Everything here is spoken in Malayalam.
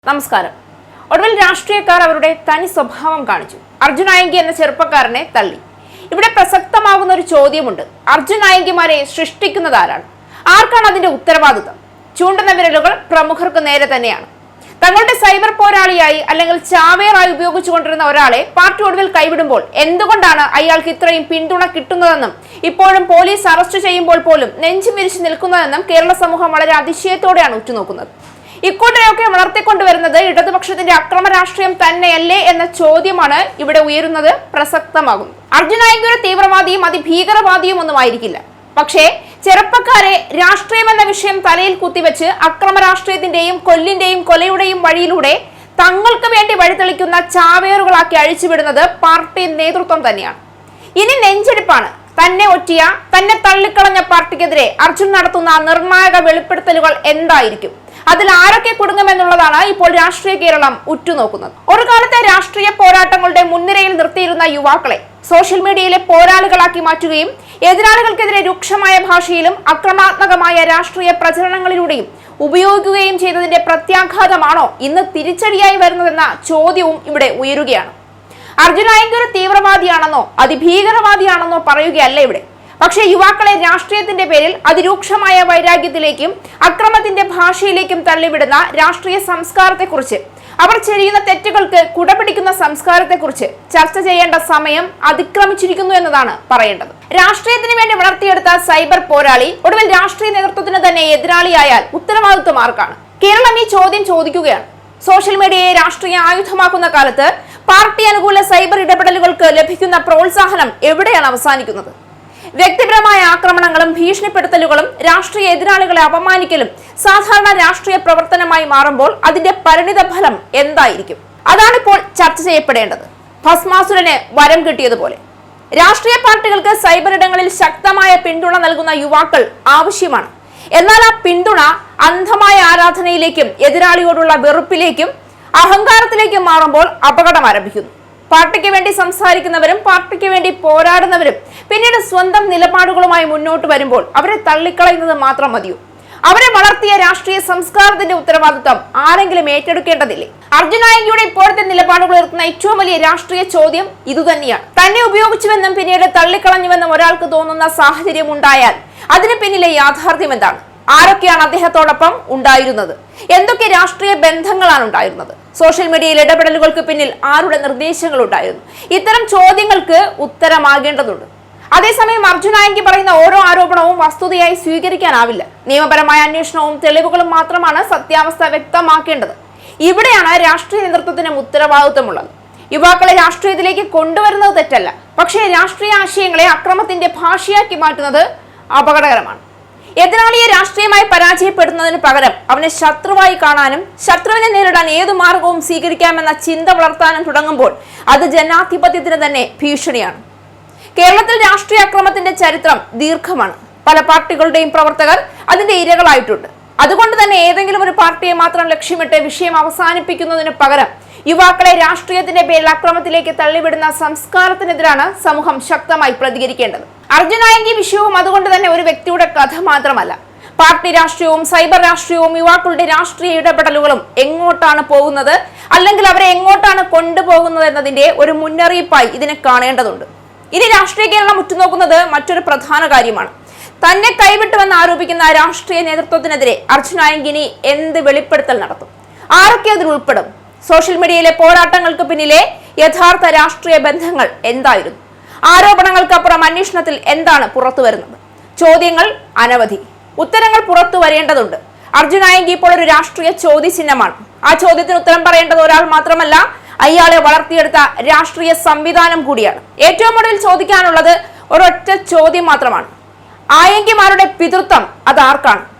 നമസ്കാരം. ഒടുവിൽ രാഷ്ട്രീയക്കാർ അവരുടെ തനി സ്വഭാവം കാണിച്ചു. അർജുൻ ആയങ്കി എന്ന ചെറുപ്പക്കാരനെ തള്ളി. ഇവിടെ പ്രസക്തമാകുന്ന ഒരു ചോദ്യമുണ്ട്. അർജുൻ ആയങ്കിമാരെ സൃഷ്ടിക്കുന്നത് ആരാണ്? ആർക്കാണ് അതിന്റെ ഉത്തരവാദിത്വം? ചൂണ്ടുന്ന വിരലുകൾ പ്രമുഖർക്ക് നേരെ തന്നെയാണ്. തങ്ങളുടെ സൈബർ പോരാളിയായി അല്ലെങ്കിൽ ചാവേറായി ഉപയോഗിച്ചുകൊണ്ടിരുന്ന ഒരാളെ പാർട്ടി ഒടുവിൽ കൈവിടുമ്പോൾ എന്തുകൊണ്ടാണ് അയാൾക്ക് ഇത്രയും പിന്തുണ കിട്ടുന്നതെന്നും ഇപ്പോഴും പോലീസ് അറസ്റ്റ് ചെയ്യുമ്പോൾ പോലും നെഞ്ചു വിരിച്ചു നിൽക്കുന്നതെന്നും കേരള സമൂഹം വളരെ അതിശയത്തോടെയാണ് ഉറ്റുനോക്കുന്നത്. ഇക്കൂട്ടരെയൊക്കെ വളർത്തിക്കൊണ്ടുവരുന്നത് ഇടതുപക്ഷത്തിന്റെ അക്രമ രാഷ്ട്രീയം തന്നെയല്ലേ എന്ന ചോദ്യമാണ് ഇവിടെ ഉയരുന്നത്, പ്രസക്തമാകുന്നത്. അർജുൻ ആയങ്കി ഒരു തീവ്രവാദിയും അതിഭീകരവാദിയും ഒന്നും ആയിരിക്കില്ല. പക്ഷേ ചെറുപ്പക്കാരെ രാഷ്ട്രീയം എന്ന വിഷയം തലയിൽ കുത്തിവെച്ച് അക്രമ രാഷ്ട്രീയത്തിന്റെയും കൊലയുടെയും വഴിയിലൂടെ തങ്ങൾക്ക് വേണ്ടി വഴിതെളിക്കുന്ന ചാവേറുകളാക്കി അഴിച്ചുവിടുന്നത് പാർട്ടി നേതൃത്വം തന്നെയാണ്. ഇനി നെഞ്ചെടുപ്പാണ്. തന്നെ ഒറ്റിയ, തന്നെ തള്ളിക്കളഞ്ഞ പാർട്ടിക്കെതിരെ അർജുൻ നടത്തുന്ന നിർണായക വെളിപ്പെടുത്തലുകൾ എന്തായിരിക്കും? അതിൽ ആരൊക്കെ കുടുങ്ങുമെന്നുള്ളതാണ് ഇപ്പോൾ രാഷ്ട്രീയ കേരളം ഉറ്റുനോക്കുന്നത്. ഒരു കാലത്തെ രാഷ്ട്രീയ പോരാട്ടങ്ങളുടെ മുൻനിരയിൽ നിർത്തിയിരുന്ന യുവാക്കളെ സോഷ്യൽ മീഡിയയിലെ പോരാളികളാക്കി മാറ്റുകയും എതിരാളികൾക്കെതിരെ രൂക്ഷമായ ഭാഷയിലും അക്രമാത്മകമായ രാഷ്ട്രീയ പ്രചരണങ്ങളിലൂടെയും ഉപയോഗിക്കുകയും ചെയ്തതിന്റെ പ്രത്യാഘാതമാണോ ഇന്ന് തിരിച്ചടിയായി വരുന്നതെന്ന ചോദ്യവും ഇവിടെ ഉയരുകയാണ്. അർജുൻ ആയങ്കി ഒരു തീവ്രവാദിയാണെന്നോ അതിഭീകരവാദിയാണെന്നോ പറയുകയല്ല ഇവിടെ. പക്ഷേ യുവാക്കളെ രാഷ്ട്രീയത്തിന്റെ പേരിൽ അതിരൂക്ഷമായ വൈരാഗ്യത്തിലേക്കും അക്രമത്തിന്റെ ഭാഷയിലേക്കും തള്ളിവിടുന്ന രാഷ്ട്രീയ സംസ്കാരത്തെക്കുറിച്ച്, അവർ ചെയ്യുന്ന തെറ്റുകൾക്ക് കുടപിടിക്കുന്ന സംസ്കാരത്തെക്കുറിച്ച് ചർച്ച ചെയ്യേണ്ട സമയം അതിക്രമിച്ചിരിക്കുന്നു എന്നതാണ് പറയേണ്ടത്. രാഷ്ട്രീയത്തിന് വേണ്ടി വളർത്തിയെടുത്ത സൈബർ പോരാളി ഒടുവിൽ രാഷ്ട്രീയ നേതൃത്വത്തിന് തന്നെ എതിരാളിയായാൽ ഉത്തരവാദിത്വം ആർക്കാണ്? കേരളം ഈ ചോദ്യം ചോദിക്കുകയാണ്. സോഷ്യൽ മീഡിയയെ രാഷ്ട്രീയ ആയുധമാക്കുന്ന കാലത്ത് പാർട്ടി അനുകൂല സൈബർ ഇടപെടലുകൾക്ക് ലഭിക്കുന്ന പ്രോത്സാഹനം എവിടെയാണ് അവസാനിക്കുന്നത്? വ്യക്തിപരമായ ആക്രമണങ്ങളും ഭീഷണിപ്പെടുത്തലുകളും രാഷ്ട്രീയ എതിരാളികളെ അപമാനിക്കലും സാധാരണ രാഷ്ട്രീയ പ്രവർത്തനമായി മാറുമ്പോൾ അതിന്റെ പരിണിത ഫലം എന്തായിരിക്കും? അതാണിപ്പോൾ ചർച്ച ചെയ്യപ്പെടേണ്ടത്. ഭസ്മാസുരന് വരം കിട്ടിയതുപോലെ രാഷ്ട്രീയ പാർട്ടികൾക്ക് സൈബർ ഇടങ്ങളിൽ ശക്തമായ പിന്തുണ നൽകുന്ന യുവാക്കൾ ആവശ്യമാണ്. എന്നാൽ ആ പിന്തുണ അന്ധമായ ആരാധനയിലേക്കും എതിരാളിയോടുള്ള വെറുപ്പിലേക്കും അഹങ്കാരത്തിലേക്കും മാറുമ്പോൾ അപകടം ആരംഭിക്കുന്നു. പാർട്ടിക്ക് വേണ്ടി സംസാരിക്കുന്നവരും പാർട്ടിക്ക് വേണ്ടി പോരാടുന്നവരും പിന്നീട് സ്വന്തം നിലപാടുകളുമായി മുന്നോട്ട് വരുമ്പോൾ അവരെ തള്ളിക്കളയുന്നത് മാത്രം മതിയോ? അവരെ വളർത്തിയ രാഷ്ട്രീയ സംസ്കാരത്തിന്റെ ഉത്തരവാദിത്വം ആരെങ്കിലും ഏറ്റെടുക്കേണ്ടതില്ലേ? അർജുൻ ആയങ്കിയുടെ ഇപ്പോഴത്തെ നിലപാടുകൾ ഉയർത്തുന്ന ഏറ്റവും വലിയ രാഷ്ട്രീയ ചോദ്യം ഇതുതന്നെയാണ്. തന്നെ ഉപയോഗിച്ചുവെന്നും പിന്നീട് തള്ളിക്കളഞ്ഞുവെന്നും ഒരാൾക്ക് തോന്നുന്ന സാഹചര്യം ഉണ്ടായാൽ അതിന് പിന്നിലെ യാഥാർത്ഥ്യം എന്താണ്? ആരൊക്കെയാണ് അദ്ദേഹത്തോടൊപ്പം ഉണ്ടായിരുന്നത്? എന്തൊക്കെ രാഷ്ട്രീയ ബന്ധങ്ങളാണ് ഉണ്ടായിരുന്നത്? സോഷ്യൽ മീഡിയയിൽ ഇടപെടലുകൾക്ക് പിന്നിൽ ആരുടെ നിർദ്ദേശങ്ങൾ ഉണ്ടായിരുന്നു? ഇത്തരം ചോദ്യങ്ങൾക്ക് ഉത്തരമാകേണ്ടതുണ്ട്. അതേസമയം അർജുൻ ആയങ്കി പറയുന്ന ഓരോ ആരോപണവും വസ്തുതയായി സ്വീകരിക്കാനാവില്ല. നിയമപരമായ അന്വേഷണവും തെളിവുകളും മാത്രമാണ് സത്യാവസ്ഥ വ്യക്തമാക്കേണ്ടത്. ഇവിടെയാണ് രാഷ്ട്രീയ നേതൃത്വത്തിനും ഉത്തരവാദിത്വമുള്ളത്. യുവാക്കളെ രാഷ്ട്രീയത്തിലേക്ക് കൊണ്ടുവരുന്നത് തെറ്റല്ല, പക്ഷേ രാഷ്ട്രീയ ആശയങ്ങളെ അക്രമത്തിന്റെ ഭാഷയാക്കി മാറ്റുന്നത് അപകടകരമാണ്. എതിരാളിയെ രാഷ്ട്രീയമായി പരാജയപ്പെടുന്നതിന് പകരം അവനെ ശത്രുവായി കാണാനും ശത്രുവിനെ നേരിടാൻ ഏതു മാർഗവും സ്വീകരിക്കാമെന്ന ചിന്ത വളർത്താനും തുടങ്ങുമ്പോൾ അത് ജനാധിപത്യത്തിന് തന്നെ ഭീഷണിയാണ്. കേരളത്തിൽ രാഷ്ട്രീയ അക്രമത്തിന്റെ ചരിത്രം ദീർഘമാണ്. പല പാർട്ടികളുടെയും പ്രവർത്തകർ അതിന്റെ ഇരകളായിട്ടുണ്ട്. അതുകൊണ്ട് തന്നെ ഏതെങ്കിലും ഒരു പാർട്ടിയെ മാത്രം ലക്ഷ്യമിട്ട് വിഷയം അവസാനിപ്പിക്കുന്നതിന് പകരം യുവാക്കളെ രാഷ്ട്രീയത്തിന്റെ പേരിൽ അക്രമത്തിലേക്ക് തള്ളിവിടുന്ന സംസ്കാരത്തിനെതിരാണ് സമൂഹം ശക്തമായി പ്രതികരിക്കേണ്ടത്. അർജുൻ ആയങ്കി വിഷയവും അതുകൊണ്ട് തന്നെ ഒരു വ്യക്തിയുടെ കഥ മാത്രമല്ല. പാർട്ടി രാഷ്ട്രീയവും സൈബർ രാഷ്ട്രീയവും യുവാക്കളുടെ രാഷ്ട്രീയ ഇടപെടലുകളും എങ്ങോട്ടാണ് പോകുന്നത്, അല്ലെങ്കിൽ അവരെ എങ്ങോട്ടാണ് കൊണ്ടുപോകുന്നത് എന്നതിന്റെ ഒരു മുന്നറിയിപ്പായി ഇതിനെ കാണേണ്ടതുണ്ട്. ഇനി രാഷ്ട്രീയ കേരളം ഉറ്റുനോക്കുന്നത് മറ്റൊരു പ്രധാന കാര്യമാണ്. തന്നെ കൈവിട്ടുവെന്ന് ആരോപിക്കുന്ന രാഷ്ട്രീയ നേതൃത്വത്തിനെതിരെ അർജുൻ ആയങ്കി എന്ത് വെളിപ്പെടുത്തൽ നടത്തും? ആരൊക്കെ അതിൽ ഉൾപ്പെടും? സോഷ്യൽ മീഡിയയിലെ പോരാട്ടങ്ങൾക്ക് പിന്നിലെ യഥാർത്ഥ രാഷ്ട്രീയ ബന്ധങ്ങൾ എന്തായിരുന്നു? ആരോപണങ്ങൾക്കപ്പുറം അന്വേഷണത്തിൽ എന്താണ് പുറത്തു വരുന്നത്? ചോദ്യങ്ങൾ അനവധി, ഉത്തരങ്ങൾ പുറത്തു വരേണ്ടതുണ്ട്. അർജുൻ ആയങ്കി ഇപ്പോൾ ഒരു രാഷ്ട്രീയ ചോദ്യചിഹ്നമാണ്. ആ ചോദ്യത്തിന് ഉത്തരം പറയേണ്ടത് ഒരാൾ മാത്രമല്ല, അയാളെ വളർത്തിയെടുത്ത രാഷ്ട്രീയ സംവിധാനം കൂടിയാണ്. ഏറ്റവും ഒടുവിൽ ചോദിക്കാനുള്ളത് ഒരൊറ്റ ചോദ്യം മാത്രമാണ്: ആയങ്കിമാരുടെ പിതൃത്വം അതാർക്കാണ്?